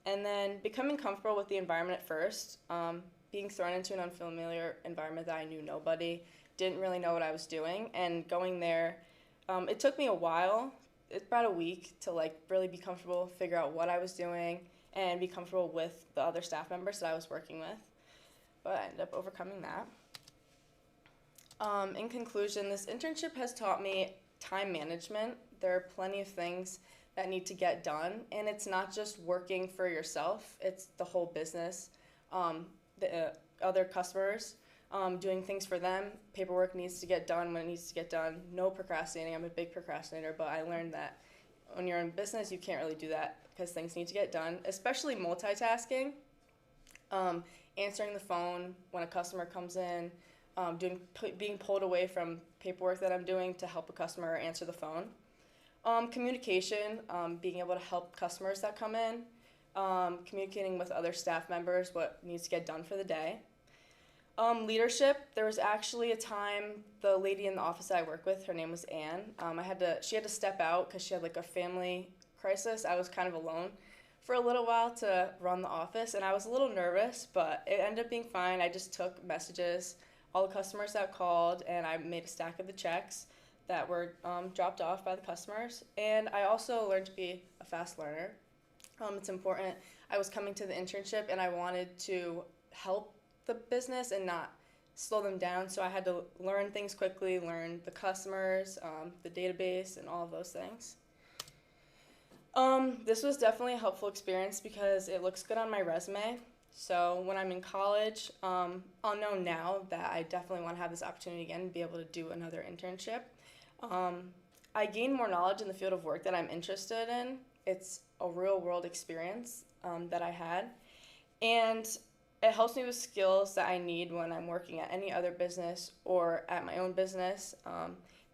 And then becoming comfortable with the environment at first, being thrown into an unfamiliar environment that I knew nobody, didn't really know what I was doing, and going there, it took me a while, it's about a week to like really be comfortable, figure out what I was doing, and be comfortable with the other staff members that I was working with. But I ended up overcoming that. In conclusion, this internship has taught me time management. There are plenty of things that need to get done, and it's not just working for yourself, it's the whole business, the other customers, doing things for them. Paperwork needs to get done when it needs to get done. No procrastinating. I'm a big procrastinator, but I learned that when you're in business, you can't really do that because things need to get done, especially multitasking, answering the phone when a customer comes in, being pulled away from paperwork that I'm doing to help a customer answer the phone. Communication, being able to help customers that come in, communicating with other staff members what needs to get done for the day. Leadership, there was actually a time the lady in the office that I work with, her name was Anne, she had to step out because she had like a family crisis. I was kind of alone for a little while to run the office, and I was a little nervous, but it ended up being fine. I just took messages, all the customers that called, and I made a stack of the checks that were dropped off by the customers. And I also learned to be a fast learner. It's important. I was coming to the internship and I wanted to help the business and not slow them down, so I had to learn things quickly, learn the customers, the database, and all of those things. This was definitely a helpful experience because it looks good on my resume. So when I'm in college, I'll know now that I definitely want to have this opportunity again and be able to do another internship. I gained more knowledge in the field of work that I'm interested in. It's a real world experience that I had, and it helps me with skills that I need when I'm working at any other business or at my own business.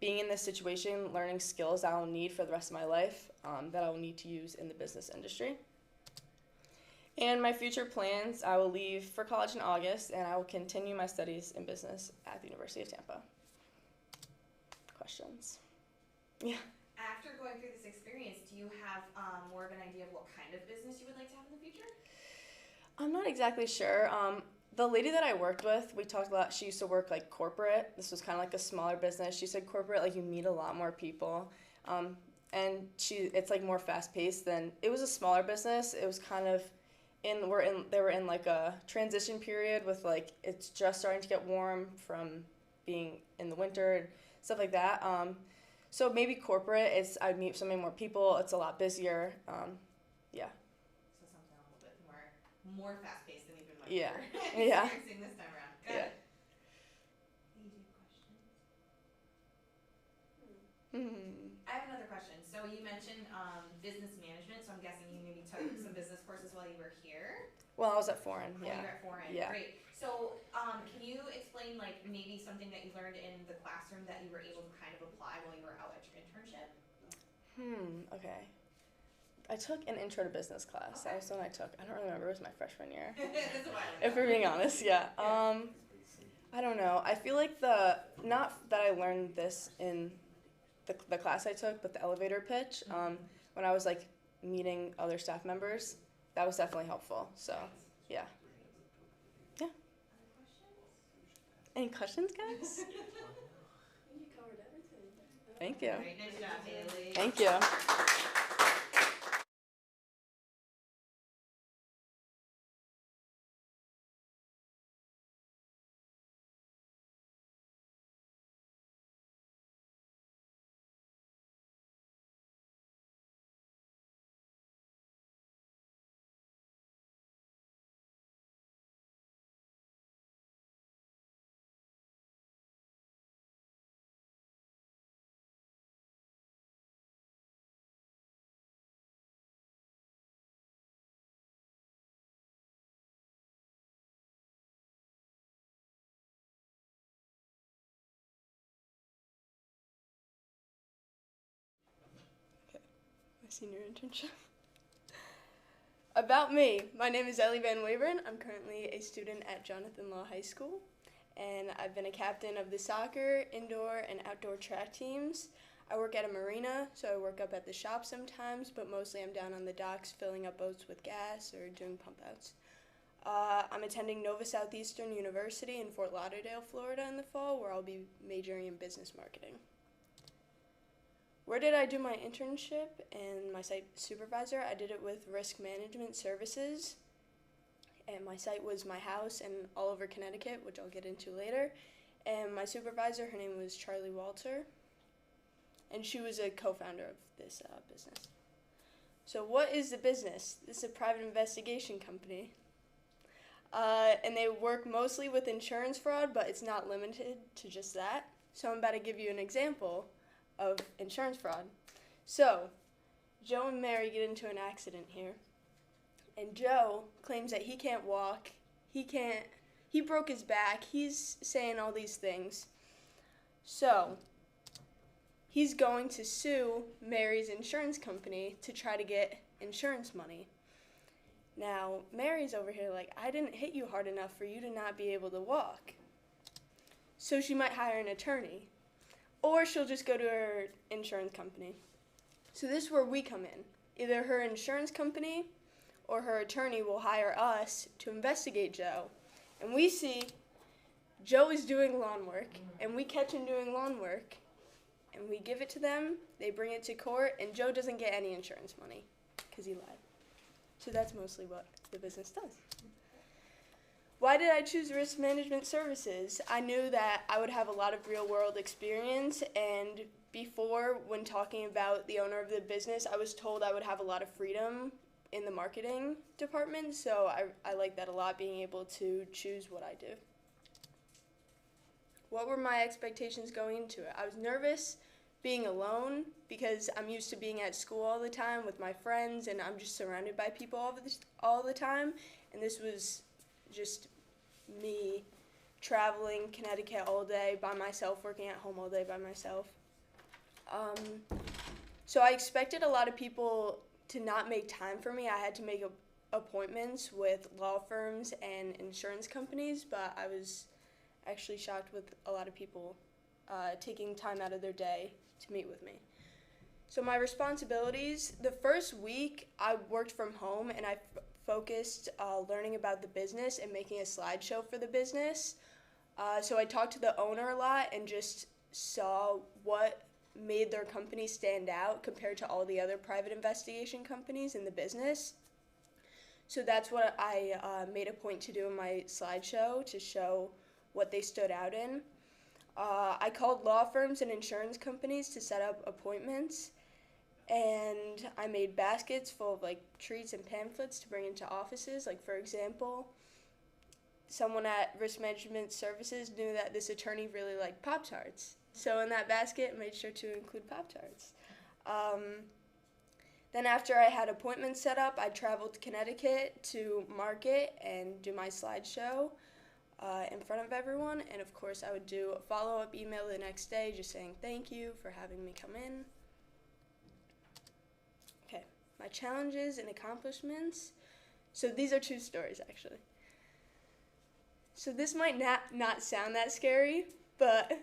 Being in this situation, learning skills I will need for the rest of my life that I will need to use in the business industry. And my future plans, I will leave for college in August, and I will continue my studies in business at the University of Tampa. Questions? Yeah. After going through this experience, do you have more of an idea of what kind of business you would like to have in the future? I'm not exactly sure. The lady that I worked with, we talked about, she used to work like corporate. This was kind of like a smaller business. She said corporate, like you meet a lot more people. And it's like more fast paced than, it was a smaller business. It was kind of, they were in like a transition period with like, it's just starting to get warm from being in the winter and stuff like that. So maybe corporate, I'd meet so many more people. It's a lot busier. Yeah. So something a little bit more fast paced than even what Yeah. you're Yeah. experiencing this time around. Got Yeah. it. You do questions? I have another question. So you mentioned business management, so I'm guessing you maybe took some business courses while you were here. Well, I was at Foreign, While yeah. you were at Foreign, Yeah. great. So can you explain like maybe something that you learned in the classroom that you were able to kind of apply while you were out at your internship? Okay. I took an intro to business class. That was the one I took. I don't remember. It was my freshman year. That's a while ago. If we're being honest, yeah. I don't know. I feel like not that I learned this in the class I took, but the elevator pitch, when I was like meeting other staff members, that was definitely helpful. So, yeah. Yeah. Other questions? Any questions, guys? You covered everything. Thank you. Great, nice job, Haley. Thank you. My senior internship. About me, my name is Ellie Van Waveren. I'm currently a student at Jonathan Law High School, and I've been a captain of the soccer, indoor, and outdoor track teams. I work at a marina, so I work up at the shop sometimes, but mostly I'm down on the docks filling up boats with gas or doing pump outs. I'm attending Nova Southeastern University in Fort Lauderdale, Florida in the fall, where I'll be majoring in business marketing. Where did I do my internship and my site supervisor? I did it with Risk Management Services, and my site was my house in Oliver, Connecticut, which I'll get into later. And my supervisor, her name was Charlie Walter, and she was a co-founder of this business. So what is the business? This is a private investigation company. And they work mostly with insurance fraud, but it's not limited to just that. So I'm about to give you an example of insurance fraud. So Joe and Mary get into an accident here, and Joe claims that he can't walk, he broke his back, he's saying all these things. So he's going to sue Mary's insurance company to try to get insurance money. Now, Mary's over here like, I didn't hit you hard enough for you to not be able to walk. So she might hire an attorney, or she'll just go to her insurance company. So this is where we come in. Either her insurance company or her attorney will hire us to investigate Joe. And we see Joe is doing lawn work, and we catch him doing lawn work, and we give it to them, they bring it to court, and Joe doesn't get any insurance money because he lied. So that's mostly what the business does. Why did I choose Risk Management Services? I knew that I would have a lot of real-world experience, and before, when talking about the owner of the business, I was told I would have a lot of freedom in the marketing department, so I like that a lot, being able to choose what I do. What were my expectations going into it? I was nervous being alone because I'm used to being at school all the time with my friends, and I'm just surrounded by people all the time, and this was just me traveling Connecticut all day by myself, working at home all day by myself. So I expected a lot of people to not make time for me. I had to make appointments with law firms and insurance companies, but I was actually shocked with a lot of people taking time out of their day to meet with me. So my responsibilities, the first week I worked from home, and I focused learning about the business and making a slideshow for the business. So I talked to the owner a lot and just saw what made their company stand out compared to all the other private investigation companies in the business. So that's what I made a point to do in my slideshow, to show what they stood out in. I called law firms and insurance companies to set up appointments, and I made baskets full of like treats and pamphlets to bring into offices. Like, for example, someone at Risk Management Services knew that this attorney really liked Pop-Tarts. So in that basket, I made sure to include Pop-Tarts. Then after I had appointments set up, I traveled to Connecticut to market and do my slideshow in front of everyone. And of course, I would do a follow-up email the next day just saying thank you for having me come in. Okay, my challenges and accomplishments. So these are two stories, actually. So this might not sound that scary, but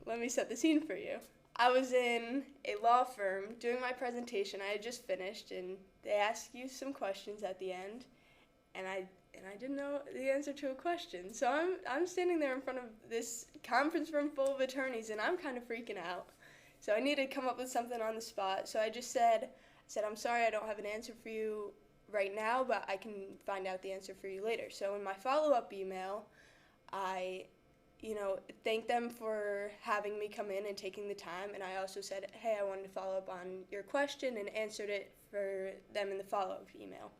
let me set the scene for you. I was in a law firm doing my presentation. I had just finished, and they ask you some questions at the end, and I didn't know the answer to a question. So I'm standing there in front of this conference room full of attorneys, and I'm kind of freaking out. So I needed to come up with something on the spot. So I just said, I'm sorry, I don't have an answer for you right now, but I can find out the answer for you later. So in my follow-up email, I thanked them for having me come in and taking the time, and I also said, hey, I wanted to follow up on your question, and answered it for them in the follow-up email.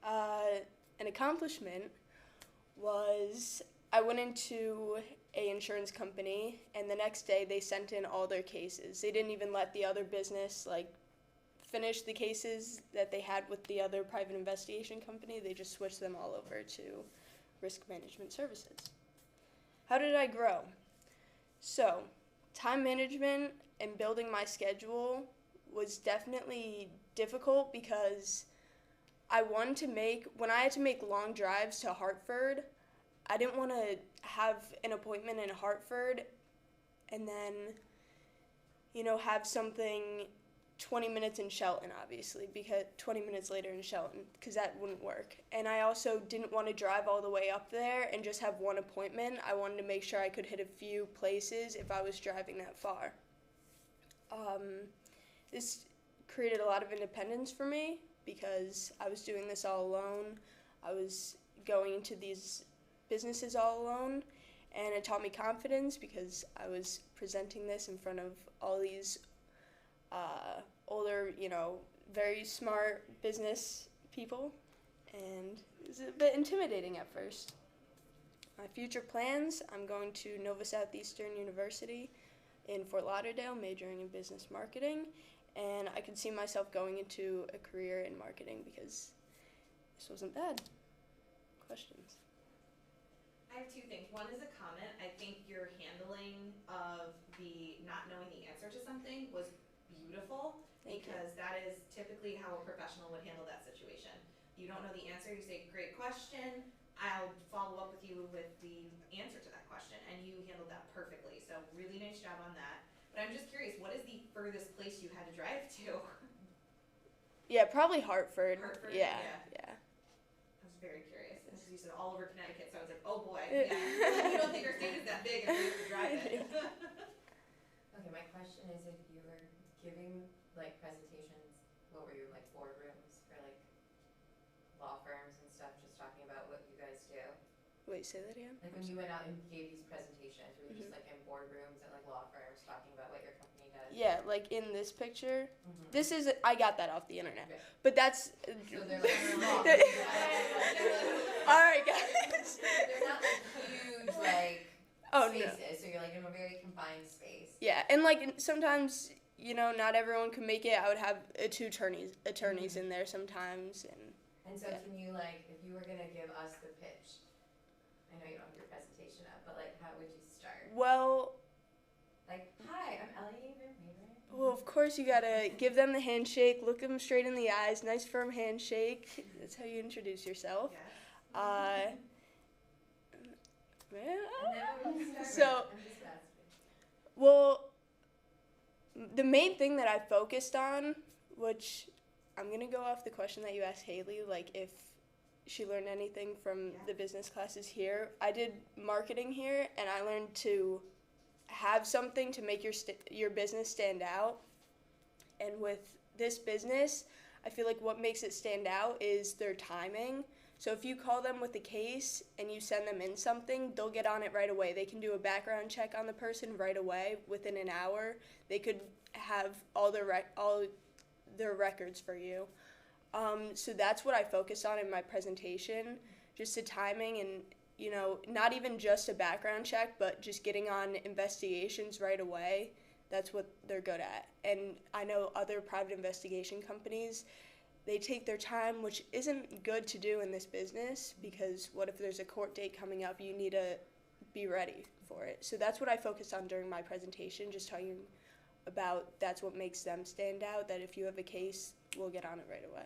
An accomplishment was I went into an insurance company, and the next day they sent in all their cases. They didn't even let the other business finish the cases that they had with the other private investigation company. They just switched them all over to Risk Management Services. How did I grow? So, time management and building my schedule was definitely difficult because when I had to make long drives to Hartford, I didn't want to have an appointment in Hartford and then have something 20 minutes in Shelton, obviously, because 20 minutes later in Shelton, because that wouldn't work. And I also didn't want to drive all the way up there and just have one appointment. I wanted to make sure I could hit a few places if I was driving that far. This created a lot of independence for me because I was doing this all alone. I was going into these businesses all alone, and it taught me confidence because I was presenting this in front of all these older, very smart business people, and it was a bit intimidating at first. My future plans, I'm going to Nova Southeastern University in Fort Lauderdale, majoring in business marketing, and I could see myself going into a career in marketing because this wasn't bad. Questions? I have two things. One is a comment. I think your handling of the not knowing the answer to something was beautiful. Thank you. Because that is typically how a professional would handle that situation. You don't know the answer, you say, great question, I'll follow up with you with the answer to that question, and you handled that perfectly. So really nice job on that. But I'm just curious, what is the furthest place you had to drive to? Yeah, probably Hartford. Hartford? Yeah. I was very curious. As you said, all over Connecticut, so I was like, oh boy, yeah. You don't think our state is that big if we have to drive it. Okay, my question is, if you were giving presentations, what were you, boardrooms for law firms and stuff, just talking about what you guys do? Wait, say that again? When you went out and gave these presentations, were you just in boardrooms at law firms talking about what your company does? Yeah, in this picture. Mm-hmm. This is, I got that off the internet. Okay. But that's. So they're small. Alright, guys. They're not huge spaces, No. so you're in a very confined space. Yeah, and sometimes, not everyone can make it. I would have two attorneys in there sometimes. And so can you, if you were going to give us the pitch, I know you don't have your presentation up, but how would you start? Well, hi, I'm Ellie. Well, of course you gotta give them the handshake, look them straight in the eyes, nice firm handshake. That's how you introduce yourself. Yes. So, well, the main thing that I focused on, which I'm gonna go off the question that you asked Haley, if she learned anything from the business classes here. I did marketing here, and I learned to have something to make your business stand out. And with this business, I feel like what makes it stand out is their timing. So if you call them with a case and you send them in something, they'll get on it right away. They can do a background check on the person right away within an hour. They could have all their records for you. So that's what I focused on in my presentation, just the timing and not even just a background check, but just getting on investigations right away. That's what they're good at. And I know other private investigation companies, they take their time, which isn't good to do in this business, because what if there's a court date coming up? You need to be ready for it. So that's what I focused on during my presentation, just talking about that's what makes them stand out, that if you have a case, we'll get on it right away.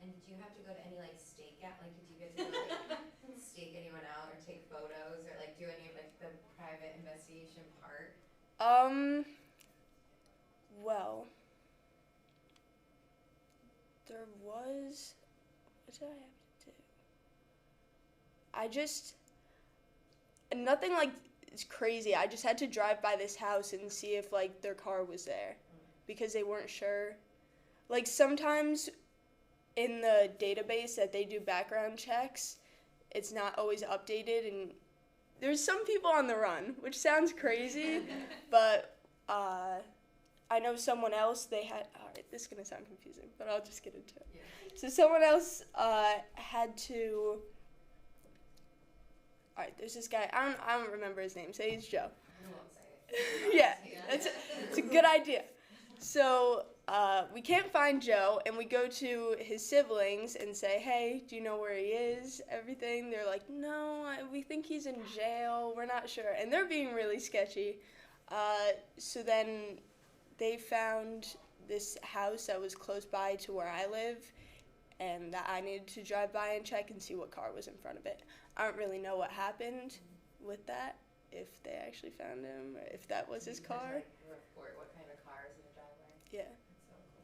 And did you have to go to any stakeout? Did you get to stake anyone out or take photos or do any of the private investigation part? Well, there was, what did I have to do? I just, nothing it's crazy. I just had to drive by this house and see if their car was there, because they weren't sure. Sometimes in the database that they do background checks, it's not always updated, and there's some people on the run, which sounds crazy, but I know someone else, alright, this is going to sound confusing, but I'll just get into it. Yeah. So someone else had to, alright, there's this guy, I don't remember his name, say he's Joe. I won't say it. Yeah, it's a good idea. So we can't find Joe, and we go to his siblings and say, hey, do you know where he is, everything? They're like, no, we think he's in jail, we're not sure. And they're being really sketchy. So then they found this house that was close by to where I live, and that I needed to drive by and check and see what car was in front of it. I don't really know what happened with that, if they actually found him or if that was his car. Like, report what kind of car is in the driveway. Yeah. That's so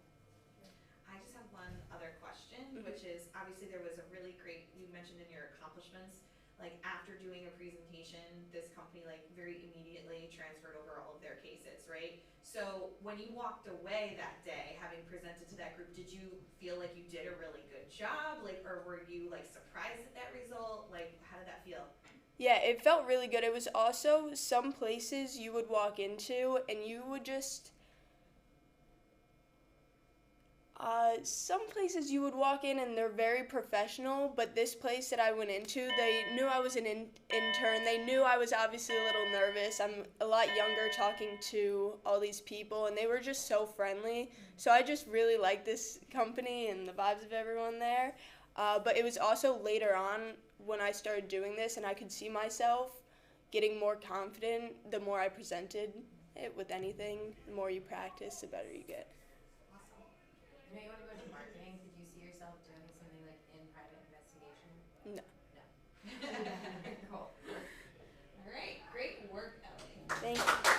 cool. I just have one other question, Mhm. which is obviously there was a really great, you mentioned in your accomplishments, like after doing a presentation, this company like very immediately transferred over all of their cases, right? So when you walked away that day, having presented to that group, did you feel like you did a really good job? Like, or were you like surprised at that result? Like, how did that feel? Yeah, it felt really good. It was also some places you would walk into and you would just some places you would walk in and they're very professional, but this place that I went into, they knew I was an intern. They knew I was obviously a little nervous. I'm a lot younger talking to all these people, and they were just so friendly. So I just really liked this company and the vibes of everyone there. But it was also later on when I started doing this, and I could see myself getting more confident the more I presented it with anything. The more you practice, the better you get. Awesome. You know you want to go into marketing. Could you see yourself doing something like in private investigation? No. No. Cool. All right, great work, Ellie. Thank you.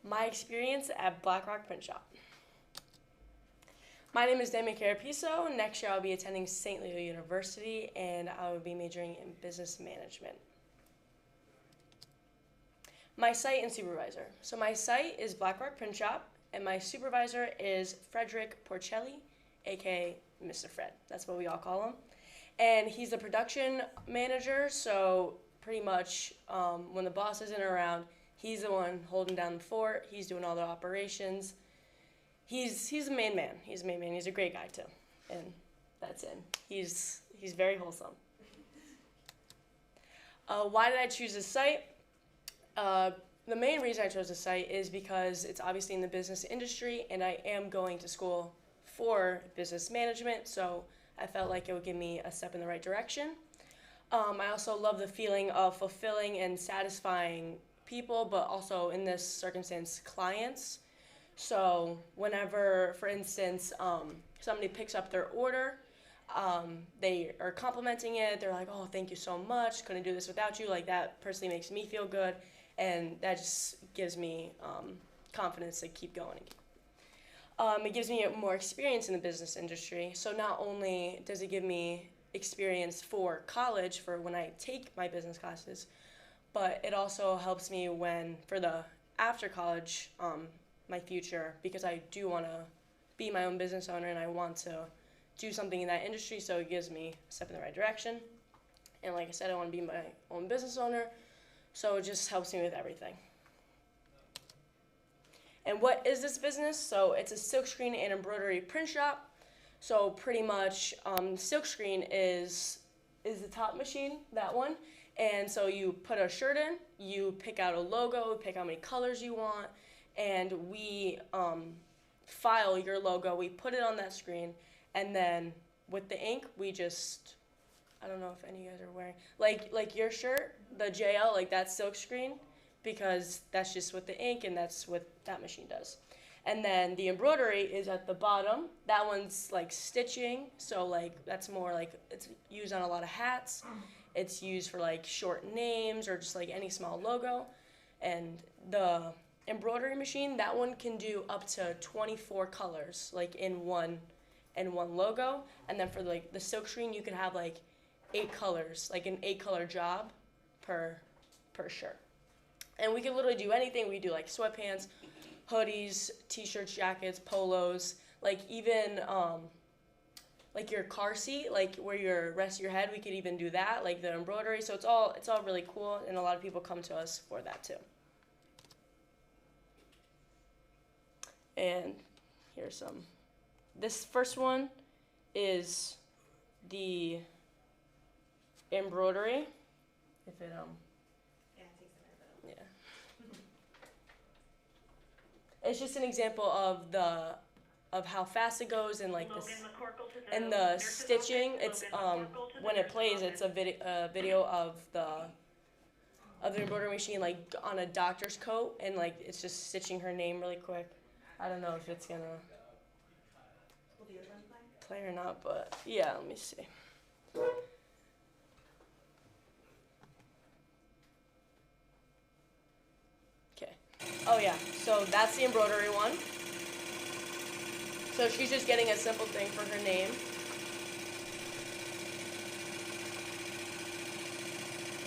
My experience at Black Rock Print Shop. My name is Demi Carapiso. Next year I'll be attending St. Leo University and I will be majoring in business management. My site and supervisor. So my site is Black Rock Print Shop and my supervisor is Frederick Porcelli, aka Mr. Fred. That's what we all call him. And he's the production manager, so pretty much when the boss isn't around, he's the one holding down the fort. He's doing all the operations. He's the main man. He's the main man. He's a great guy too, and that's him. He's very wholesome. Why did I choose this site? the main reason I chose the site is because it's obviously in the business industry, and I am going to school for business management, so I felt like it would give me a step in the right direction. I also love the feeling of fulfilling and satisfying people, but also in this circumstance, clients. So whenever, for instance, somebody picks up their order, they are complimenting it, they're like, oh, thank you so much, couldn't do this without you, like that personally makes me feel good, and that just gives me confidence to keep going. It gives me more experience in the business industry, so not only does it give me experience for college, for when I take my business classes, but it also helps me for the after college, my future, because I do want to be my own business owner and I want to do something in that industry, so it gives me a step in the right direction. And like I said, I want to be my own business owner, so it just helps me with everything. And what is this business? So it's a silkscreen and embroidery print shop. So pretty much silkscreen is the top machine, that one. And so you put a shirt in, you pick out a logo, pick how many colors you want, and we file your logo, we put it on that screen, and then with the ink, we just, I don't know if any of you guys are wearing, like your shirt, the JL, like that's silkscreen, because that's just with the ink, and that's what that machine does. And then the embroidery is at the bottom. That one's like stitching, so like that's more like it's used on a lot of hats. It's used for like short names or just like any small logo. And the embroidery machine, that one can do up to 24 colors like in one logo. And then for like the silkscreen, you can have like 8 colors, like an 8-color job per shirt. And we can literally do anything. We do like sweatpants, hoodies, t-shirts, jackets, polos, like even like your car seat, like where you rest your head, we could even do that, like the embroidery. So it's all really cool, and a lot of people come to us for that too. And here's some. This first one is the embroidery. If it Yeah, it takes a minute, but yeah. It's just an example of how fast it goes, and like this, and the stitching. It's when it plays, it's a video of the embroidery machine like on a doctor's coat, and like it's just stitching her name really quick. I don't know if it's gonna will the other one play? play or not, but yeah, let me see. Okay. Oh yeah, so that's the embroidery one. So she's just getting a simple thing for her name.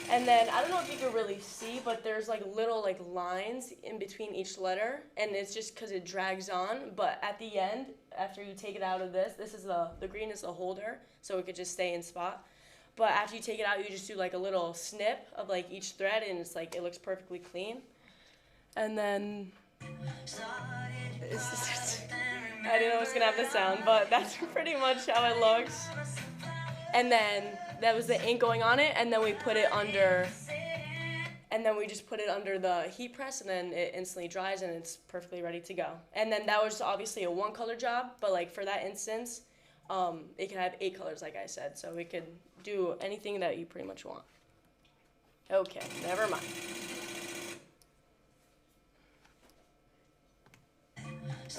And then, I don't know if you can really see, but there's like little like lines in between each letter, and it's just because it drags on. But at the end, after you take it out of this is the green is the holder, so it could just stay in spot. But after you take it out, you just do like a little snip of like each thread, and it's like, it looks perfectly clean. And then, I didn't know it was gonna have the sound, but that's pretty much how it looks. And then that was the ink going on it, and then we put it under, and then we just put it under the heat press, and then it instantly dries, and it's perfectly ready to go. And then that was obviously a 1-color job, but like for that instance, it can have 8 colors, like I said, so we could do anything that you pretty much want. Okay, never mind.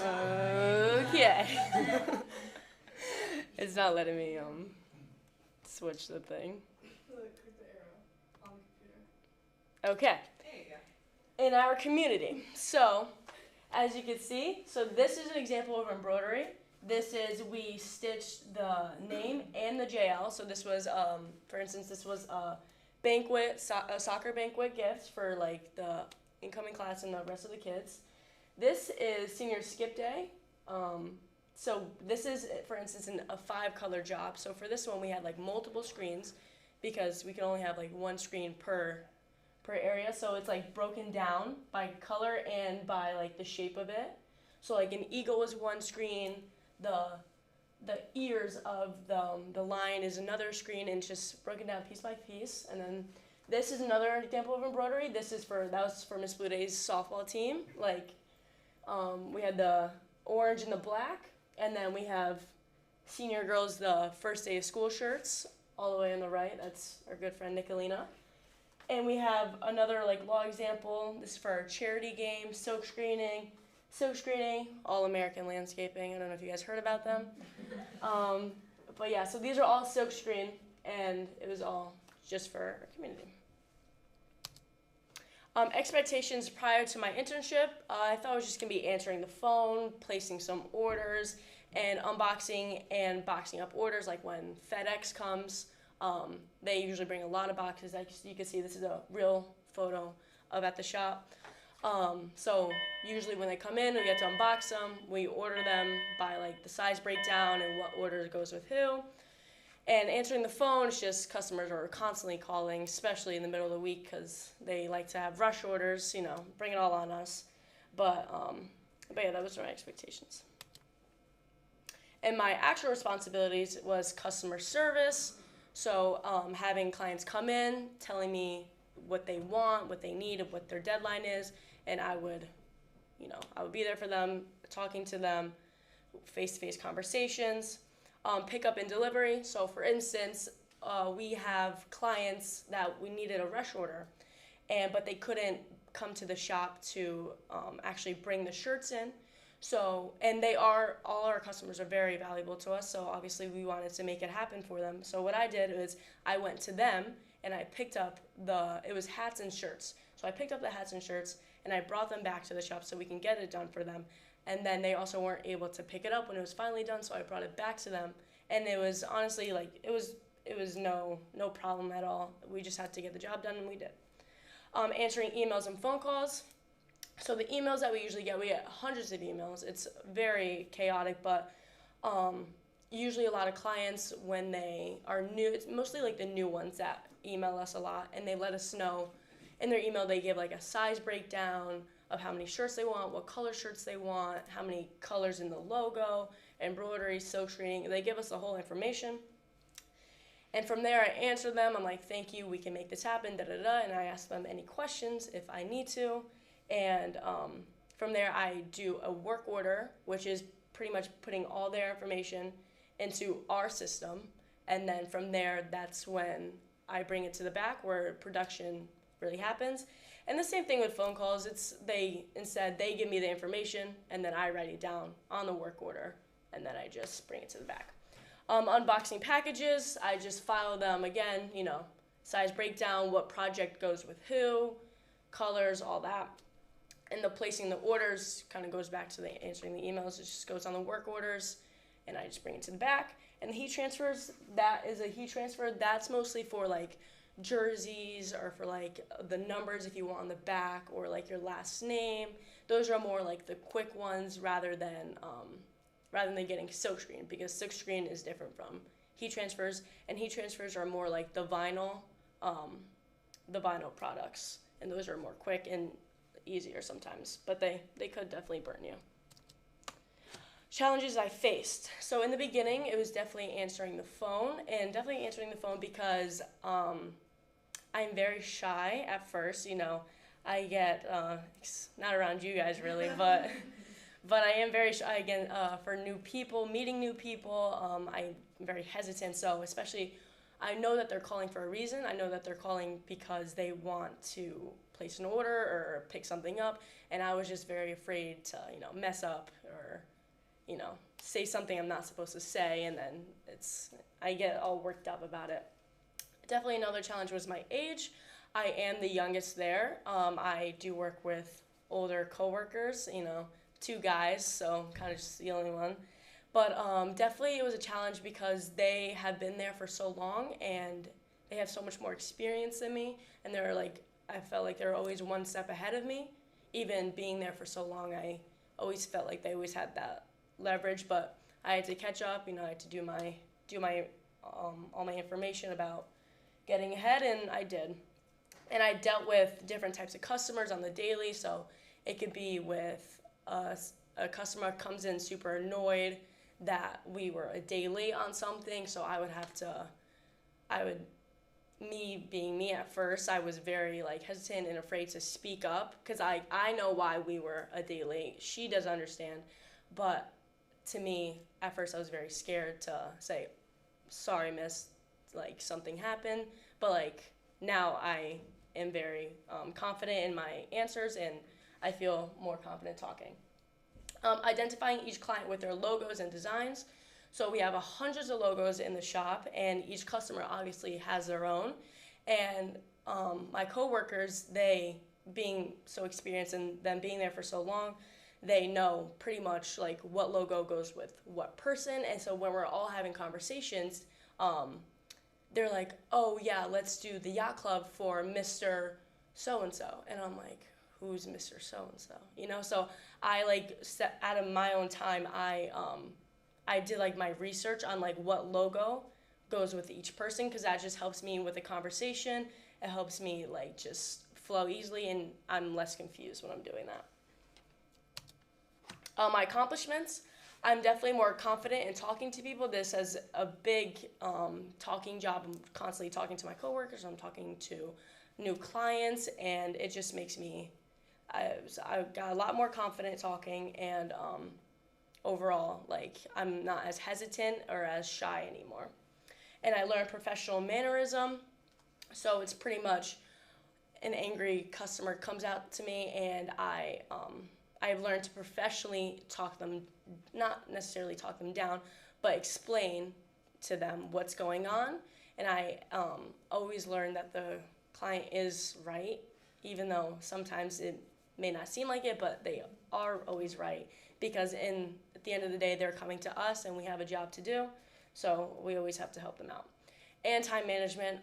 Okay. It's not letting me switch the thing. Click the arrow on the computer. Okay. There you go. In our community. So, as you can see, so this is an example of embroidery. This is, we stitched the name and the JL. So this was, for instance, this was a banquet, a soccer banquet gift for like the incoming class and the rest of the kids. This is senior skip day. So this is, for instance, a 5-color job. So for this one, we had like multiple screens because we can only have like 1 screen per area. So it's like broken down by color and by like the shape of it. So like an eagle is 1 screen, the ears of the lion is another screen, and it's just broken down piece by piece. And then This is another example of embroidery. That was for Miss Blue Day's softball team. Like, we had the orange and the black, and then we have senior girls, the first day of school shirts, all the way on the right. That's our good friend Nicolina. And we have another like law example. This is for our charity game, silk screening, all American landscaping. I don't know if you guys heard about them. But yeah, so these are all silk screen, and it was all just for our community. Expectations prior to my internship, I thought I was just going to be answering the phone, placing some orders, and unboxing and boxing up orders. Like when FedEx comes, they usually bring a lot of boxes. As you can see, this is a real photo of at the shop. So usually when they come in, we get to unbox them. We order them by like the size breakdown and what order goes with who. And answering the phone, it's just customers are constantly calling, especially in the middle of the week because they like to have rush orders, bring it all on us. But yeah, that was my expectations. And my actual responsibilities was customer service. So having clients come in, telling me what they want, what they need, and what their deadline is, and I would be there for them, talking to them, face-to-face conversations. Pickup and delivery. So for instance, we have clients that we needed a rush order, but they couldn't come to the shop to actually bring the shirts in. So, and all our customers are very valuable to us, so obviously we wanted to make it happen for them. So what I did was I went to them and I picked up it was hats and shirts. So I picked up the hats and shirts and I brought them back to the shop so we can get it done for them. And then they also weren't able to pick it up when it was finally done, so I brought it back to them. And it was honestly it was no problem at all. We just had to get the job done, and we did. Answering emails and phone calls. So the emails that we usually get, we get hundreds of emails. It's very chaotic, but usually a lot of clients, when they are new, it's mostly like the new ones that email us a lot, and they let us know in their email. They give like a size breakdown of how many shirts they want, what color shirts they want, how many colors in the logo, embroidery, silk screening. They give us the whole information. And from there, I answer them. I'm like, thank you, we can make this happen, da-da-da. And I ask them any questions if I need to. And from there, I do a work order, which is pretty much putting all their information into our system. And then from there, that's when I bring it to the back where production really happens. And the same thing with phone calls. They give me the information, and then I write it down on the work order, and then I just bring it to the back. Unboxing packages, I just file them again, size breakdown, what project goes with who, colors, all that. And the placing the orders kind of goes back to the answering the emails. It just goes on the work orders, and I just bring it to the back. And the heat transfers, that is a heat transfer. That's mostly for like jerseys or for like the numbers if you want on the back, or like your last name. Those are more like the quick ones rather than getting silk screen, because silk screen is different from heat transfers, and heat transfers are more like the vinyl products, and those are more quick and easier sometimes, but they could definitely burn you. Challenges I faced. So in the beginning, it was definitely answering the phone because I'm very shy at first. I get not around you guys really, but I am very shy again for new people, meeting new people. I'm very hesitant. So especially, I know that they're calling for a reason. I know that they're calling because they want to place an order or pick something up, and I was just very afraid to mess up or say something I'm not supposed to say, and then I get all worked up about it. Definitely another challenge was my age. I am the youngest there. I do work with older coworkers, 2 guys, so I'm kind of just the only one. But definitely it was a challenge because they have been there for so long and they have so much more experience than me, and I felt like they were always one step ahead of me. Even being there for so long, I always felt like they always had that leverage, but I had to catch up. I had to do my all my information about getting ahead, and I did. And I dealt with different types of customers on the daily, so it could be with a customer comes in super annoyed that we were a day late on something, so I would me being me at first, I was very like hesitant and afraid to speak up because I know why we were a day late. She does understand, but to me, at first I was very scared to say, sorry, miss, like something happened. But like now I am very confident in my answers and I feel more confident talking. Identifying each client with their logos and designs. So we have hundreds of logos in the shop, and each customer obviously has their own. And my coworkers, they being so experienced and them being there for so long, they know pretty much like what logo goes with what person. And so when we're all having conversations, they're like, oh yeah, let's do the yacht club for Mr. So-and-so. And I'm like, who's Mr. So-and-so? You know, so I like set out of my own time, I did like my research on like what logo goes with each person because that just helps me with the conversation. It helps me like just flow easily and I'm less confused when I'm doing that. My accomplishments, I'm definitely more confident in talking to people. This is a big talking job. I'm constantly talking to my coworkers. I'm talking to new clients and it just makes me, I got a lot more confident talking and overall, like, I'm not as hesitant or as shy anymore. And I learned professional mannerism. So it's pretty much an angry customer comes out to me and I've learned to professionally talk them, not necessarily talk them down, but explain to them what's going on. And I always learn that the client is right, even though sometimes it may not seem like it, but they are always right. Because at the end of the day, they're coming to us and we have a job to do. So we always have to help them out. And time management,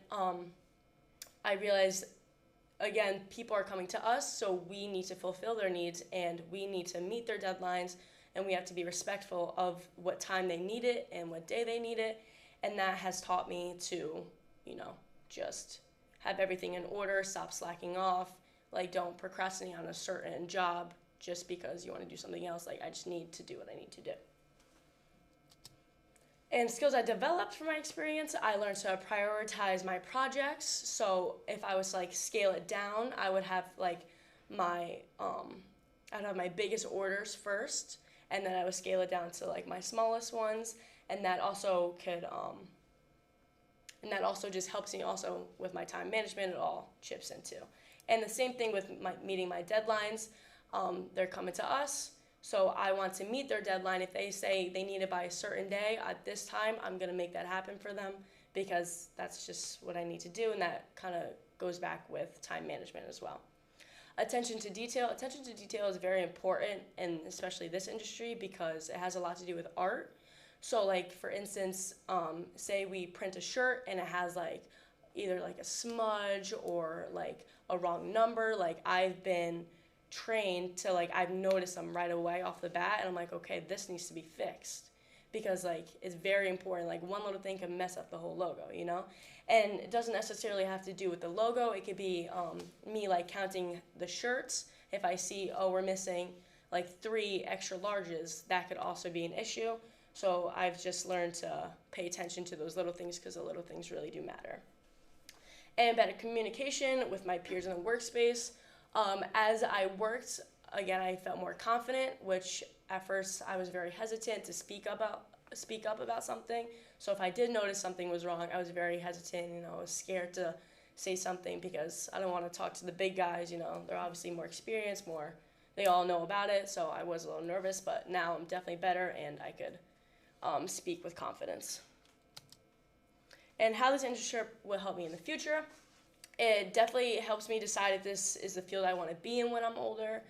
I realized, again, people are coming to us, so we need to fulfill their needs and we need to meet their deadlines and we have to be respectful of what time they need it and what day they need it. And that has taught me to, you know, just have everything in order, stop slacking off, like don't procrastinate on a certain job just because you want to do something else. Like I just need to do what I need to do. And skills I developed from my experience, I learned to prioritize my projects. So if I was to like scale it down, I would have like I'd have my biggest orders first, and then I would scale it down to like my smallest ones, and that also could and that also just helps me also with my time management. It all chips into. And the same thing with meeting my deadlines. They're coming to us, so I want to meet their deadline. If they say they need it by a certain day at this time, I'm going to make that happen for them because that's just what I need to do, and that kind of goes back with time management as well. Attention to detail. Attention to detail is very important, and especially this industry because it has a lot to do with art. So like for instance, say we print a shirt and it has like either like a smudge or like a wrong number. Like I've been trained to like I've noticed them right away off the bat and I'm like, okay, this needs to be fixed because like it's very important. Like one little thing can mess up the whole logo, you know? And it doesn't necessarily have to do with the logo. It could be me like counting the shirts. If I see, oh, we're missing like 3 extra larges, that could also be an issue. So I've just learned to pay attention to those little things because the little things really do matter. And better communication with my peers in the workspace. As I worked, again, I felt more confident, which at first I was very hesitant to speak up about something. So if I did notice something was wrong, I was very hesitant, you know, I was scared to say something because I don't want to talk to the big guys, you know, they're obviously more experienced, they all know about it, so I was a little nervous, but now I'm definitely better and I could speak with confidence. And how this internship will help me in the future. It definitely helps me decide if this is the field I want to be in when I'm older.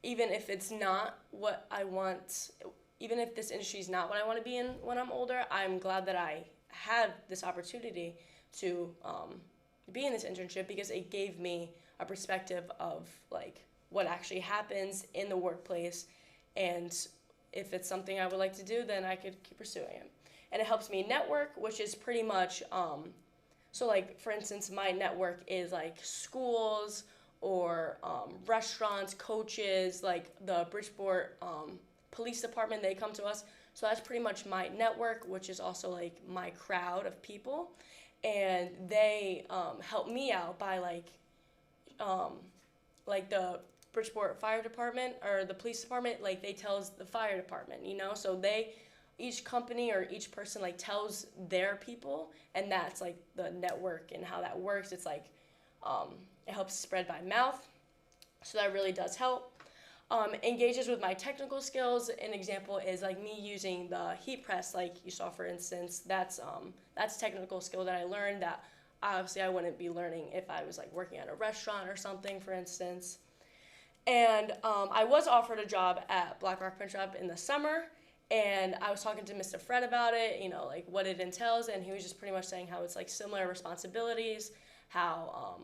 Even if it's not what I want, even if this industry is not what I want to be in when I'm older, I'm glad that I had this opportunity to be in this internship because it gave me a perspective of like what actually happens in the workplace, and if it's something I would like to do, then I could keep pursuing it. And it helps me network, which is pretty much so like, for instance, my network is like schools or restaurants, coaches, like the Bridgeport Police Department, they come to us. So that's pretty much my network, which is also like my crowd of people. and they help me out by like the Bridgeport Fire Department or the police department, like they tells the fire department, so each company or each person like tells their people, and that's like the network and how that works. It's like it helps spread by mouth, so that really does help. Engages with my technical skills. An example is like me using the heat press, like you saw, for instance. That's technical skill that I learned that obviously I wouldn't be learning if I was like working at a restaurant or something, for instance. And I was offered a job at Black Rock Print Shop in the summer, and I was talking to Mr. Fred about it, like what it entails, and he was just pretty much saying how it's like similar responsibilities, how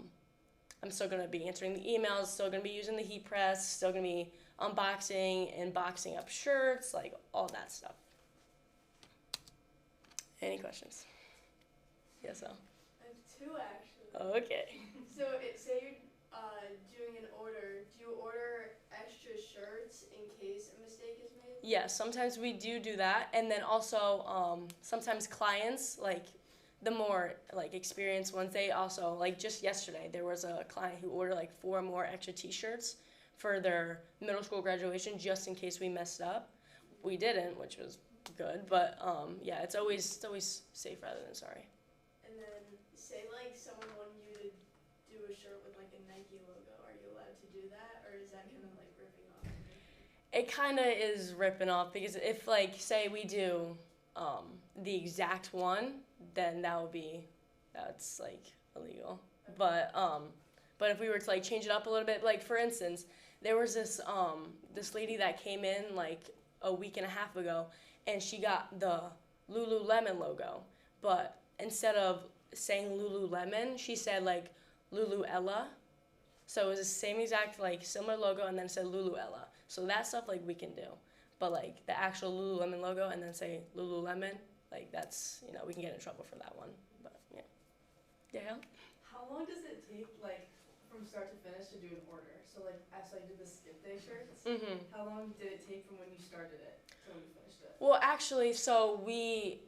I'm still going to be answering the emails, still going to be using the heat press, still going to be unboxing and boxing up shirts, like all that stuff. Any questions? Yes, so. I have two actually. Okay. So say you're doing an order. Do you order extra shirts in case a mistake is made? Yeah, sometimes we do that, and then also sometimes clients, like the more like experienced ones, they also, like just yesterday there was a client who ordered like 4 more extra t-shirts for their middle school graduation just in case we messed up. We didn't, which was good, but yeah, it's always safe rather than sorry. And then say like someone wanted you to do a shirt with like a Nike logo, are you allowed to do that, or is that kind of like ripping off? It kind of is ripping off, because if like say we do the exact one, then that's like illegal. But if we were to like change it up a little bit, like for instance, there was this lady that came in like a week and a half ago, and she got the Lululemon logo, but instead of saying Lululemon, she said like Luluella. So it was the same exact like similar logo, and then it said Luluella. So that stuff like we can do, but like the actual Lululemon logo and then say Lululemon, like that's, we can get in trouble for that one. But yeah. Yeah. How long does it take, like, from start to finish to do an order? So like, as I did the skip day shirts, how long did it take from when you started it to when you finished it? Well, actually, so we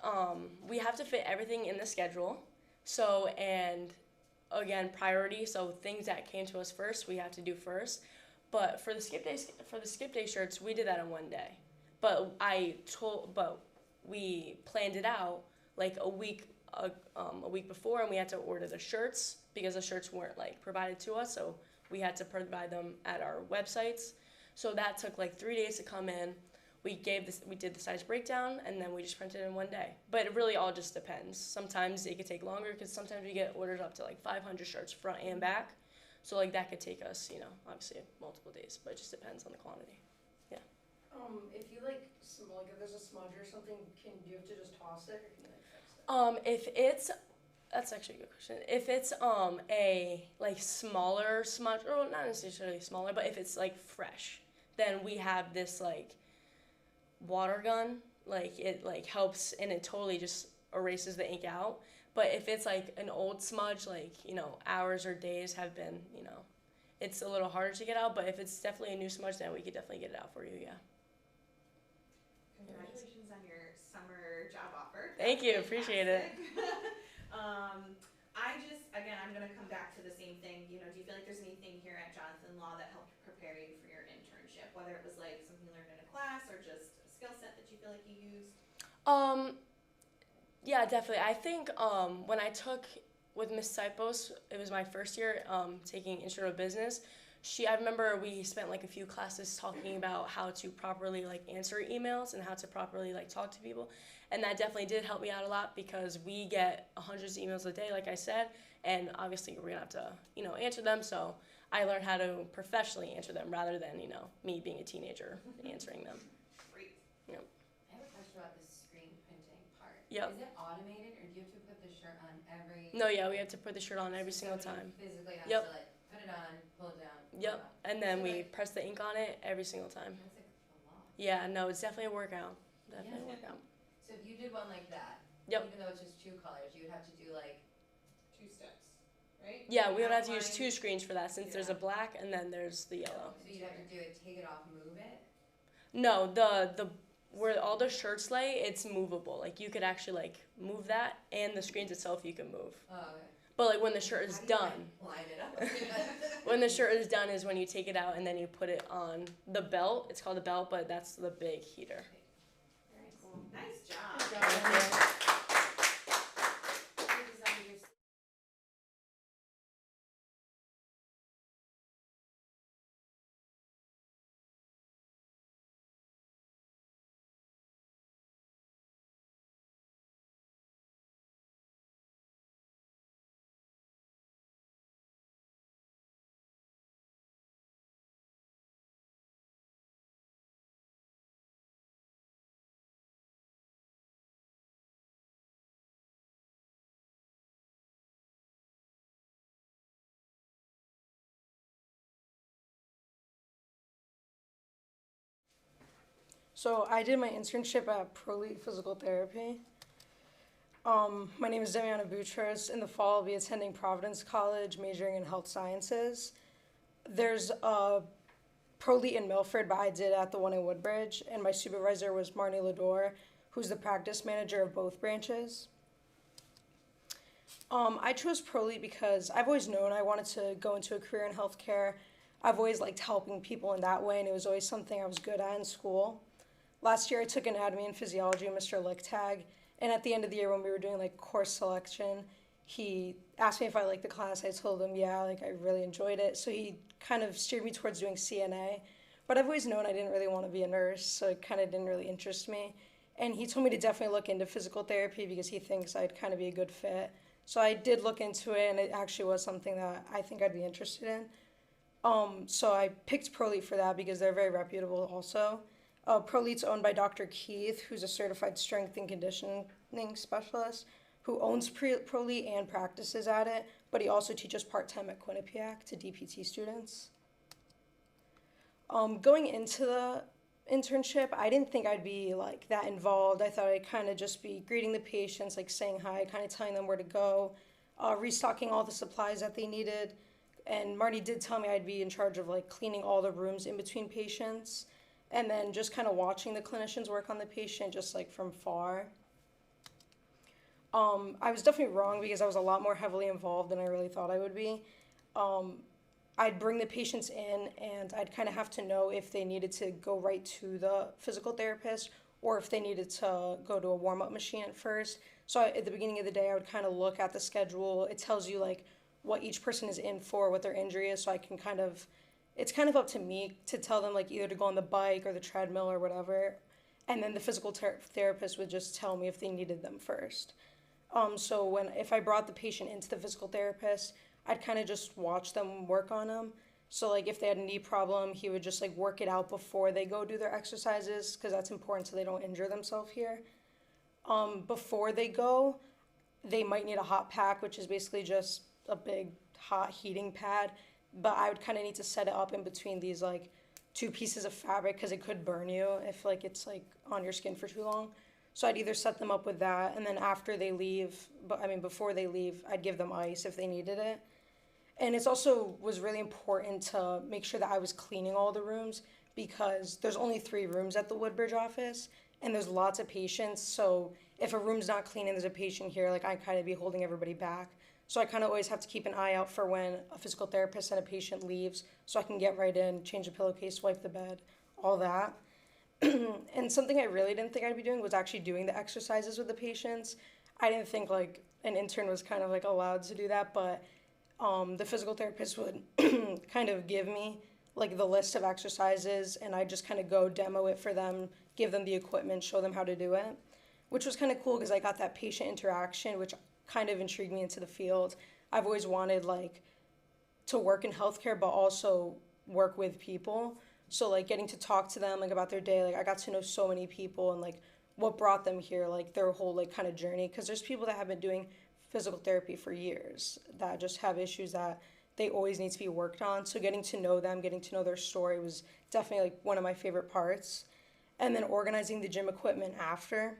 have to fit everything in the schedule. So, and again, priority. So things that came to us first, we have to do first. But for the skip day shirts, we did that in one day. But we planned it out like a week before, and we had to order the shirts because the shirts weren't like provided to us, so we had to provide them at our websites. So that took like 3 days to come in. We did the size breakdown, and then we just printed it in one day. But it really all just depends. Sometimes it could take longer, because sometimes we get orders up to like 500 shirts front and back. So like that could take us, obviously multiple days, but it just depends on the quantity. Yeah. If you like if there's a smudge or something, do you have to just toss it, or can you like fix it? That's actually a good question. If it's a like smaller smudge, or not necessarily smaller, but if it's like fresh, then we have this like water gun, like it like helps, and it totally just erases the ink out. But if it's like an old smudge, like hours or days have been, it's a little harder to get out. But if it's definitely a new smudge, then we could definitely get it out for you. Yeah. Congratulations on your summer job offer. Thank you, appreciate it. I'm going to come back to the same thing. Do you feel like there's anything here at Jonathan Law that helped prepare you for your internship, whether it was like something you learned in a class or just a skill set that you feel like you used? Yeah, definitely. I think when I took with Miss Sipos, it was my first year taking Intro to Business. I remember we spent like a few classes talking about how to properly like answer emails and how to properly like talk to people, and that definitely did help me out a lot, because we get hundreds of emails a day, like I said, and obviously we're gonna have to answer them. So I learned how to professionally answer them rather than me being a teenager answering them. Great. Yep. I have a question about the screen printing part. Yep. Is it automated, or do you have to put the shirt on every? No, yeah, we have to put the shirt on every single time. Physically have Yep. to like put it on, pull it down. Yep. And then So, we like, press the ink on it every single time. That's like a lot. Yeah, no, it's definitely a workout. Definitely a workout. So if you did one like that, Yep. even though it's just 2 colors, you would have to do like 2 steps, right? Yeah, we would have to use Outline. 2 screens for that, since there's a black and then there's the yellow. so you'd have to do it, take it off, move it. No, where all the shirts lay, it's movable. Like you could actually like move that, and the screens itself you can move. Oh, okay. But like when the shirt is done, Line it up. when the shirt is done is when you take it out and then you put it on the belt. It's called a belt, but that's the big heater. Very cool. Nice job. Good job. You designed your So I did my internship at ProLead Physical Therapy. My name is Demiana Boutros. In the fall, I'll be attending Providence College, majoring in health sciences. There's a ProLead in Milford, but I did at the one in Woodbridge, and my supervisor was Marnie Lador, who's the practice manager of both branches. I chose ProLead because I've always known I wanted to go into a career in healthcare. I've always liked helping people in that way, and it was always something I was good at in school. Last year, I took anatomy and physiology with Mr. Lichtag, and at the end of the year when we were doing like course selection, he asked me if I liked the class. I told him, yeah, like I really enjoyed it. So he kind of steered me towards doing CNA, but I've always known I didn't really want to be a nurse, so it kind of didn't really interest me. And he told me to definitely look into physical therapy because he thinks I'd kind of be a good fit. So I did look into it, and it actually was something that I think I'd be interested in. So I picked ProLead for that because they're very reputable also. ProLead's owned by Dr. Keith, who's a certified strength and conditioning specialist, who owns ProLead and practices at it, but he also teaches part-time at Quinnipiac to DPT students. Going into the internship, I didn't think I'd be like that involved. I thought I'd kind of just be greeting the patients, like saying hi, kind of telling them where to go, restocking all the supplies that they needed. And Marty did tell me I'd be in charge of like cleaning all the rooms in between patients, and then just kind of watching the clinicians work on the patient just like from far. I was definitely wrong because I was a lot more heavily involved than I really thought I would be. I'd bring the patients in, and I'd kind of have to know if they needed to go right to the physical therapist or if they needed to go to a warm-up machine at first. So at the beginning of the day, I would kind of look at the schedule. It tells you like what each person is in for, what their injury is, so I can it's kind of up to me to tell them like either to go on the bike or the treadmill or whatever, and then the physical therapist would just tell me if they needed them first. So if I brought the patient into the physical therapist, I'd kind of just watch them work on them. So like if they had a knee problem, he would just like work it out before they go do their exercises, because that's important so they don't injure themselves here. Before they go, they might need a hot pack, which is basically just a big hot heating pad, but I would kind of need to set it up in between these like two pieces of fabric because it could burn you if like it's like on your skin for too long. So I'd either set them up with that, and then after they leave, before they leave, I'd give them ice if they needed it. And it also was really important to make sure that I was cleaning all the rooms because there's only 3 rooms at the Woodbridge office, and there's lots of patients. So if a room's not clean and there's a patient here, like I kind of be holding everybody back. So I kind of always have to keep an eye out for when a physical therapist and a patient leaves so I can get right in, change the pillowcase, wipe the bed, all that. And something I really didn't think I'd be doing was actually doing the exercises with the patients. I didn't think like an intern was kind of like allowed to do that, but the physical therapist would kind of give me like the list of exercises, and I just kind of go demo it for them, give them the equipment, show them how to do it, which was kind of cool because I got that patient interaction, which kind of intrigued me into the field. I've always wanted like to work in healthcare, but also work with people. So like getting to talk to them like about their day, like I got to know so many people and like what brought them here, like their whole like kind of journey. Because there's people that have been doing physical therapy for years that just have issues that they always need to be worked on. So getting to know them, getting to know their story was definitely like one of my favorite parts. And then organizing the gym equipment after.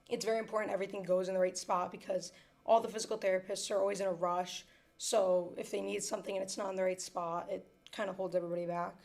It's very important everything goes in the right spot because all the physical therapists are always in a rush. So if they need something and it's not in the right spot, it kind of holds everybody back.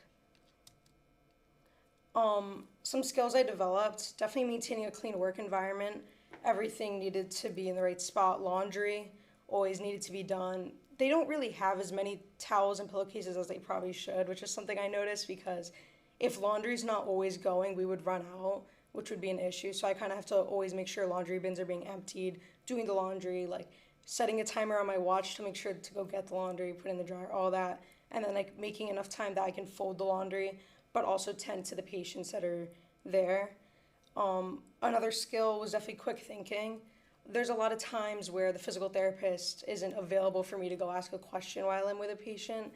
Some skills I developed, definitely maintaining a clean work environment. Everything needed to be in the right spot. Laundry always needed to be done. They don't really have as many towels and pillowcases as they probably should, which is something I noticed because if laundry's not always going, we would run out, which would be an issue. So I kind of have to always make sure laundry bins are being emptied, doing the laundry, like setting a timer on my watch to make sure to go get the laundry, put in the dryer, all that. And then like making enough time that I can fold the laundry, but also tend to the patients that are there. Another skill was definitely quick thinking. There's a lot of times where the physical therapist isn't available for me to go ask a question while I'm with a patient,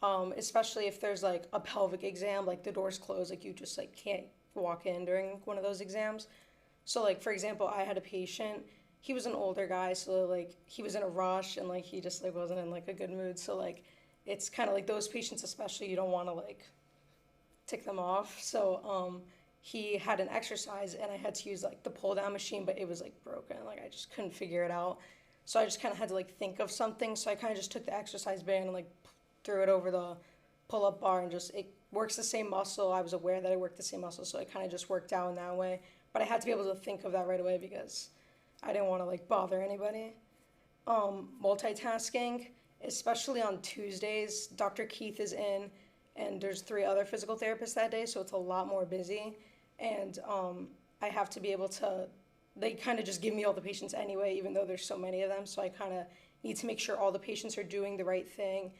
especially if there's like a pelvic exam, like the door's closed, like you just like can't walk in during one of those exams. So like for example, I had a patient, he was an older guy, so like he was in a rush and like he just like wasn't in like a good mood. So like it's kind of like those patients especially, you don't want to like tick them off. So he had an exercise and I had to use like the pull down machine, but it was like broken. Like I just couldn't figure it out. So I just kind of had to like think of something. So I kind of just took the exercise band and like threw it over the pull up bar and just, it works the same muscle. I was aware that it worked the same muscle. So it kind of just worked out in that way. But I had to be able to think of that right away because I didn't want to like bother anybody. Multitasking, especially on Tuesdays, Dr. Keith is in and there's 3 other physical therapists that day. So it's a lot more busy. And I have to be able to, they kind of just give me all the patients anyway, even though there's so many of them. So I kind of need to make sure all the patients are doing the right thing.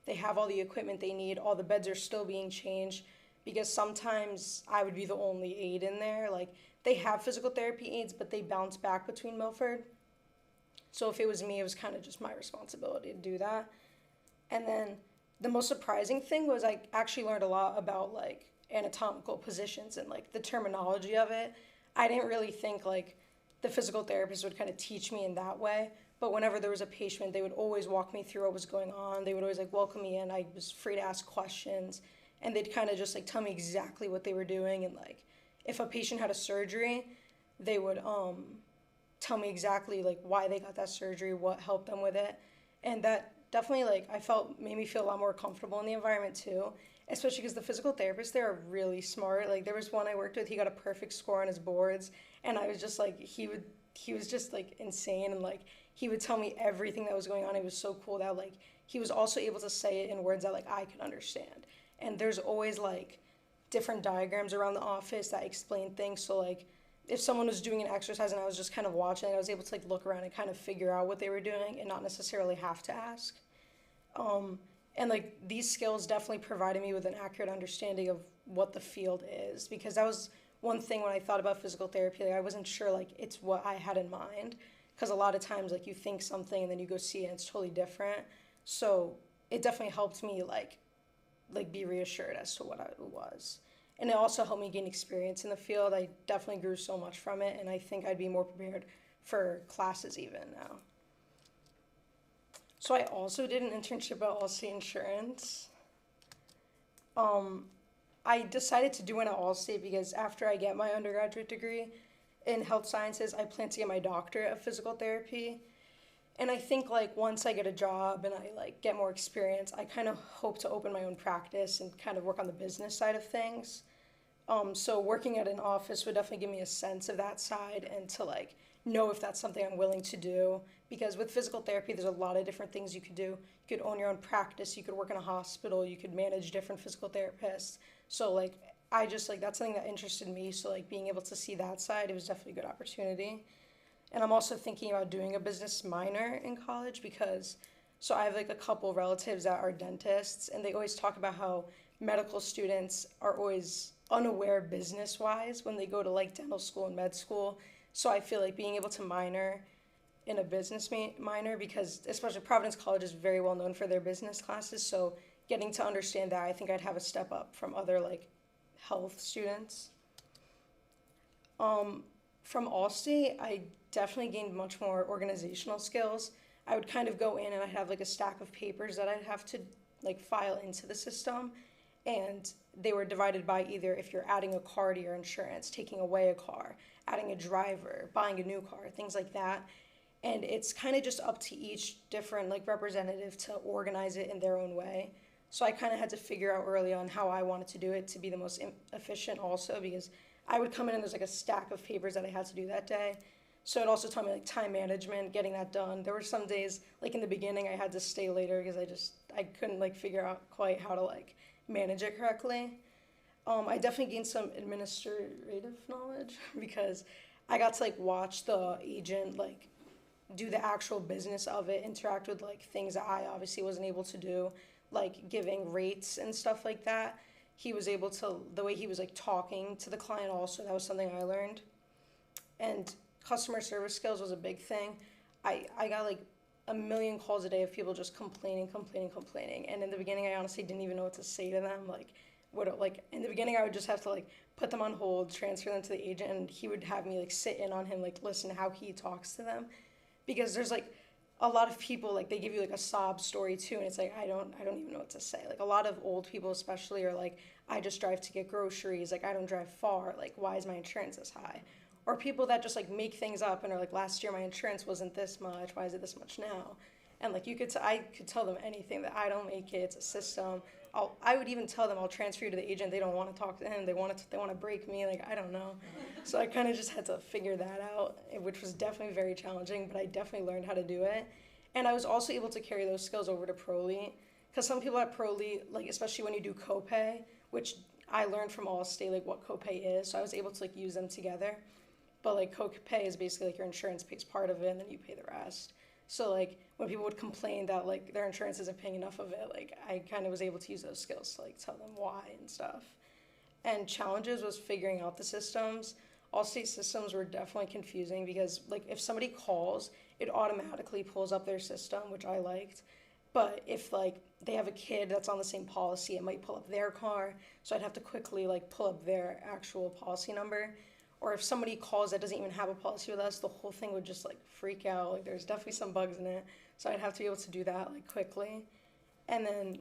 They have all the equipment they need. All the beds are still being changed because sometimes I would be the only aide in there. Like they have physical therapy aides, but they bounce back between Milford. So if it was me, it was kind of just my responsibility to do that. And then the most surprising thing was I actually learned a lot about like anatomical positions and like the terminology of it. I didn't really think like the physical therapist would kind of teach me in that way, but whenever there was a patient, they would always walk me through what was going on. They would always like welcome me in. I was free to ask questions and they'd kind of just like tell me exactly what they were doing. And like if a patient had a surgery, they would tell me exactly like why they got that surgery, what helped them with it. And that definitely like I felt made me feel a lot more comfortable in the environment too. Especially because the physical therapists there are really smart. Like there was one I worked with, he got a perfect score on his boards, and I was just like, he was just like insane, and like he would tell me everything that was going on. It was so cool that like he was also able to say it in words that like I could understand. And there's always like different diagrams around the office that explain things. So like if someone was doing an exercise and I was just kind of watching, I was able to like look around and kind of figure out what they were doing and not necessarily have to ask. And like these skills definitely provided me with an accurate understanding of what the field is, because that was one thing when I thought about physical therapy, like I wasn't sure like it's what I had in mind, because a lot of times like you think something and then you go see it and it's totally different. So it definitely helped me like be reassured as to what it was. And it also helped me gain experience in the field. I definitely grew so much from it, and I think I'd be more prepared for classes even now. So I also did an internship at Allstate Insurance. I decided to do it at Allstate because after I get my undergraduate degree in health sciences, I plan to get my doctorate of physical therapy. And I think like once I get a job and I like get more experience, I kind of hope to open my own practice and kind of work on the business side of things. So working at an office would definitely give me a sense of that side and to like know if that's something I'm willing to do. Because with physical therapy, there's a lot of different things you could do. You could own your own practice, you could work in a hospital, you could manage different physical therapists. So like, I just like, that's something that interested me. So like being able to see that side, it was definitely a good opportunity. And I'm also thinking about doing a business minor in college because, so I have like a couple relatives that are dentists, and they always talk about how medical students are always unaware business-wise when they go to like dental school and med school. So I feel like being able to minor in a business minor, because especially Providence College is very well known for their business classes, so getting to understand that, I think I'd have a step up from other like health students. From Allstate, I definitely gained much more organizational skills. I would kind of go in and I'd have like a stack of papers that I'd have to like file into the system, and they were divided by either if you're adding a car to your insurance, taking away a car, adding a driver, buying a new car, things like that. And it's kind of just up to each different like representative to organize it in their own way. So I kind of had to figure out early on how I wanted to do it to be the most efficient also, because I would come in and there's like a stack of papers that I had to do that day. So it also taught me like time management, getting that done. There were some days, like in the beginning, I had to stay later because I couldn't like figure out quite how to like manage it correctly. I definitely gained some administrative knowledge because I got to like watch the agent like do the actual business of it, interact with like things that I obviously wasn't able to do, like giving rates and stuff like that. He was able to, the way he was like talking to the client also, that was something I learned. And customer service skills was a big thing. I got like a million calls a day of people just complaining. And in the beginning, I honestly didn't even know what to say to them. Like in the beginning, I would just have to like put them on hold, transfer them to the agent, and he would have me like sit in on him, like listen to how he talks to them. Because there's like a lot of people, like they give you like a sob story too, and it's like I don't even know what to say. Like a lot of old people especially are like, I just drive to get groceries, like I don't drive far, like why is my insurance this high? Or people that just like make things up and are like, last year my insurance wasn't this much, why is it this much now? And like I could tell them anything, that I don't make it, it's a system. I would even tell them I'll transfer you to the agent. They don't want to talk to him. They want to break me. Like I don't know. So I kind of just had to figure that out, which was definitely very challenging. But I definitely learned how to do it, and I was also able to carry those skills over to Prolete. Because some people at Prolete, like especially when you do copay, which I learned from Allstate, like what copay is. So I was able to like use them together. But like copay is basically like your insurance pays part of it, and then you pay the rest. So like when people would complain that like their insurance isn't paying enough of it, like I kind of was able to use those skills to like tell them why and stuff. And challenges was figuring out the systems. Allstate systems were definitely confusing because like if somebody calls, it automatically pulls up their system, which I liked. But if like they have a kid that's on the same policy, it might pull up their car. So I'd have to quickly like pull up their actual policy number. Or if somebody calls that doesn't even have a policy with us, the whole thing would just like freak out. Like there's definitely some bugs in it. So I'd have to be able to do that like quickly. And then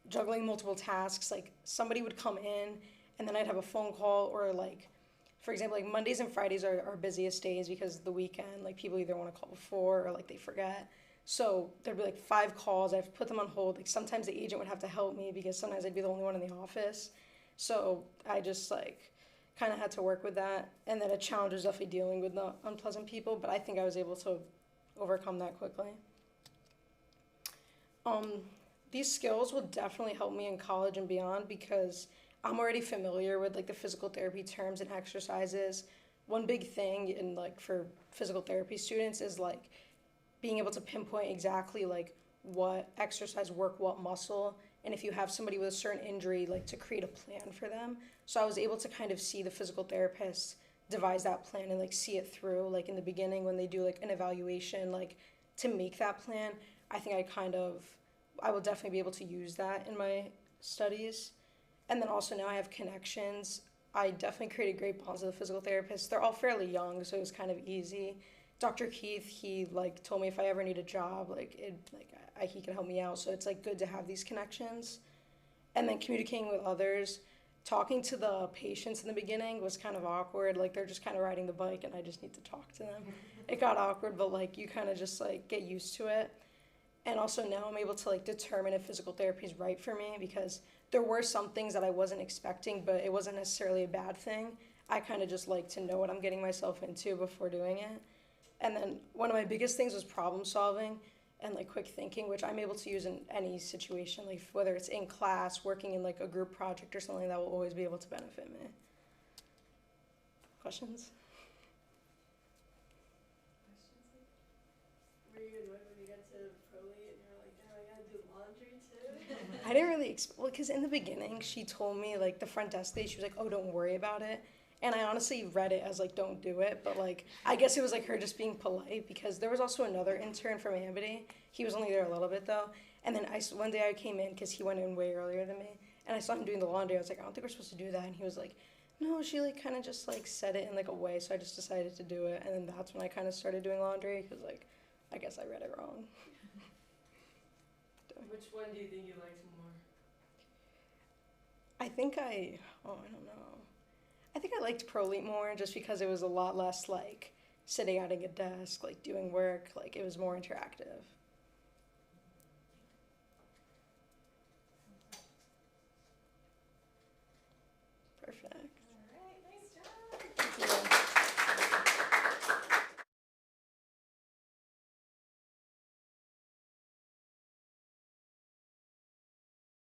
juggling multiple tasks, like somebody would come in and then I'd have a phone call, or like, for example, like Mondays and Fridays are our busiest days because the weekend, like people either want to call before or like they forget. So there'd be like 5 calls. I have to put them on hold. Like sometimes the agent would have to help me because sometimes I'd be the only one in the office. So I just like kind of had to work with that. And then a challenge was definitely dealing with the unpleasant people, but I think I was able to overcome that quickly. These skills will definitely help me in college and beyond because I'm already familiar with like the physical therapy terms and exercises. One big thing in like for physical therapy students is like being able to pinpoint exactly like what exercise work, what muscle, and if you have somebody with a certain injury, like to create a plan for them. So I was able to kind of see the physical therapist devise that plan and like see it through. Like in the beginning when they do like an evaluation, like to make that plan, I think I will definitely be able to use that in my studies. And then also now I have connections. I definitely created great bonds with the physical therapists. They're all fairly young, so it was kind of easy. Dr. Keith, he like told me if I ever need a job, he can help me out. So it's like good to have these connections. And then communicating with others, talking to the patients in the beginning was kind of awkward. Like they're just kind of riding the bike and I just need to talk to them. It got awkward, but like you kind of just like get used to it. And also now I'm able to like determine if physical therapy is right for me because there were some things that I wasn't expecting, but it wasn't necessarily a bad thing. I kind of just like to know what I'm getting myself into before doing it. And then one of my biggest things was problem solving and like quick thinking, which I'm able to use in any situation, like whether it's in class, working in like a group project or something, that will always be able to benefit me. Questions? Were you annoyed when you got to Prolete and you're like, damn, I gotta do laundry too? I didn't really, well, because in the beginning, she told me, like, the front desk lady, she was like, oh, don't worry about it. And I honestly read it as, like, don't do it. But, like, I guess it was, like, her just being polite because there was also another intern from Amity. He was only there a little bit, though. And then one day I came in because he went in way earlier than me. And I saw him doing the laundry. I was like, I don't think we're supposed to do that. And he was like, no, she, like, kind of just, like, said it in, like, a way. So I just decided to do it. And then that's when I kind of started doing laundry because, like, I guess I read it wrong. Which one do you think you liked more? I don't know. I think I liked Prolete more just because it was a lot less like sitting at a desk, like doing work, like it was more interactive.